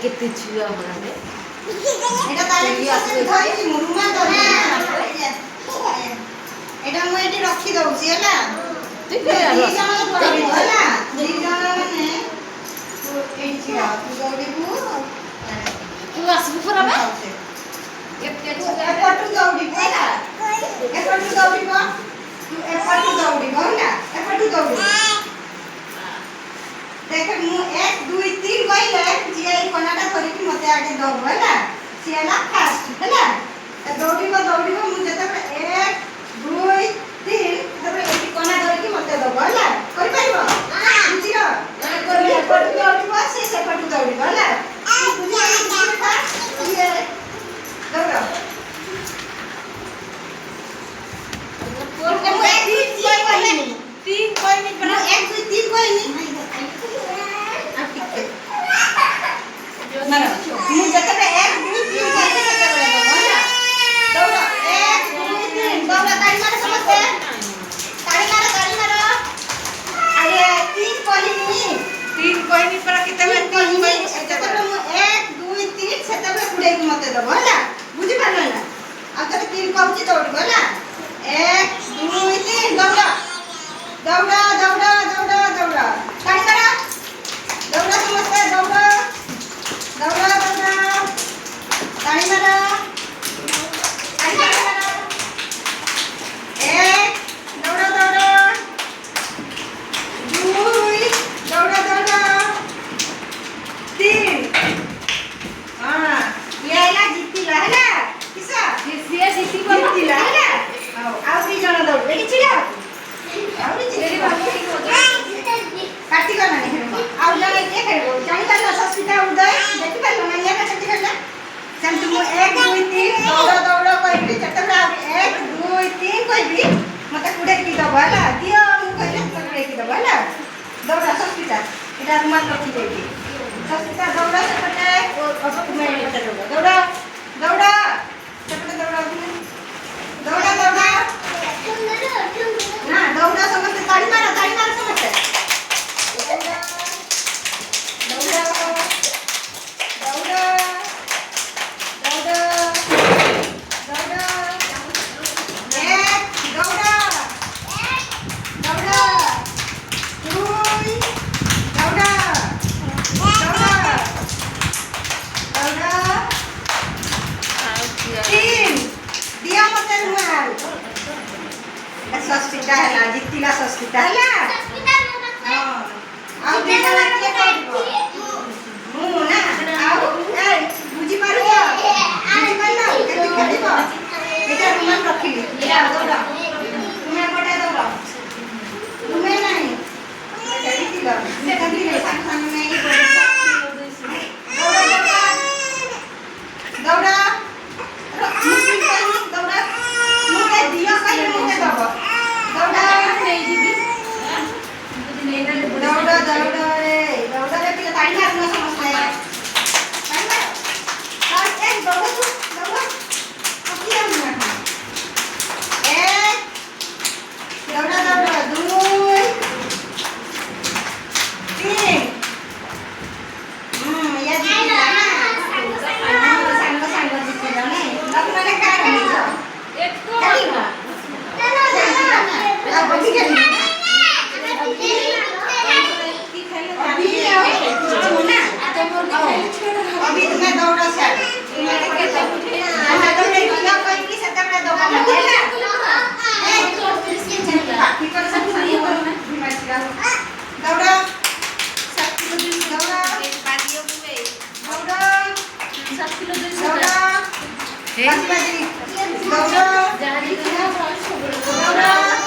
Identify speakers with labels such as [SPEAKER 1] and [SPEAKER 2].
[SPEAKER 1] କେତେ ଛୁଆ ହରାବେ
[SPEAKER 2] এটা তাহলে কি আসবে ধইছি মুরুমা ধরি এটা মু এটি রখি দউছি ହେଲା
[SPEAKER 1] তুই
[SPEAKER 2] ଦି ଜଣ ଦୌଡ଼ିବୁ ହେଲା ଦି ଜଣ ମାନେ ଏଇ ଛିଡ଼ା ତୁ ଦୌଡ଼ିବୁ
[SPEAKER 1] ତୁ ଆସିବୁ ଖରାବେ
[SPEAKER 2] ଏପଟୁ ଦୌଡ଼ିବୁ ହେଲା ଏପଟୁ ଦୌଡ଼ିବ ତୁ ଏପଟୁ ଦୌଡ଼ିବ ହେଲା ଏପଟୁ ଦୌଡ଼ିବୁ देख मु 1 2 3 କହିଲେ ଯିଏ ଏଇ କଣାଟା ଧରିକି ମତେ ଆଗେ ଦବ ହେଲା ସିଏ ହେଲା ଫାଷ୍ଟ ହେଲା ଦୌଡ଼ିବ ମୁଁ ଯେତେବେଳେ 1 2 3 ତାପରେ ଏଇ କଣା ଧରିକି ମତେ ଦବ ହେଲା କରିପାରିବ ବୁଝିଲ ଏପଟୁ ଦୌଡ଼ିବ ସେ ସେପଟୁ ଦୌଡ଼ିବ ହେଲା ବୁଝିଲ ଦୌଡ଼ तीन कोई नहीं बना 1 2 3 कोई नहीं मारो मु जतबे 1 2 3 कहले सेतबे होला दौड़ 1 2 3 दौड़ ताड़ी मारो समझते ताड़ी मारो अरे 3 कहनी पर केतबे 3 कहनी सेतबे मु 1 2 3 सेतबे कुडे की मते दबो होला बुझि पारलो ना आ तबे 3 कहूची दौड़बो होला 1 2 3 दौड़ दौड़ा दौड़ा दौड़ा दौड़ा ताड़ी मारो दौड़ा समझते दौड़ा दौड़ा दौड़ा ताड़ी मारो एक दौड़ा दौड़ा 2 दौड़ा दौड़ा 3 हां ये हैला जीतीला हैला किसा ये जीती जीतीला हैला आ दी जण दौड़ देखि छिला काटी करना नहीं खेलबो आउ जने के खेलबो जानि पालो सस्मिता उदय देखि पालो ना ये कते खेलला सम तुम 1 2 3 दौड़ दौड़ कहबी जतबे 1 2 3 कहबी मते कुडे की दबो होला दियो मु कहले कुडे की दबो होला दौड़ सस्मिता एटा रुमाल रखी देबी सस्मिता दौड़ सेपटे अब तुम एटा दौड़ दौड़ सेपटे दौड़ दौड़ दौड़ ना दौड़ा समझते ताड़ी मारो समझते दौड़ा दौड़ा दौड़ा दौड़ा दौड़ा एक दौड़ा दौड़ा 2 दौड़ा दौड़ा दौड़ा 3 दिया मते रुमाल सस्मिता हैला जीतीला सस्मिता हैला हां आ दिना के करबो मु ना आउ ए बुझी पारबो केति खेलिबो एटा रुमाल रखिली या दौड़ा तुम्हें पटा दौड़ा तुम्हें नहीं खेलितिलो से कभी रे संग में ही दौड़ा दौड़ा मुश्किल नहीं दौड़ा मुझे दिया कहीं मुझे दबो दौड़ा नहीं दीदी दौड़ा दौड़ा रे पिला ताड़ी मार ना समझते हैं ताड़ी मार और एक दौड़ा तू दौड़ा अभी हम ना एक दौड़ा दौड़ा 2 3 ये जीला ना संग जीला ने अब मैंने क्या करना एक को अभी तुम्हें दौड़ा से दौड़ा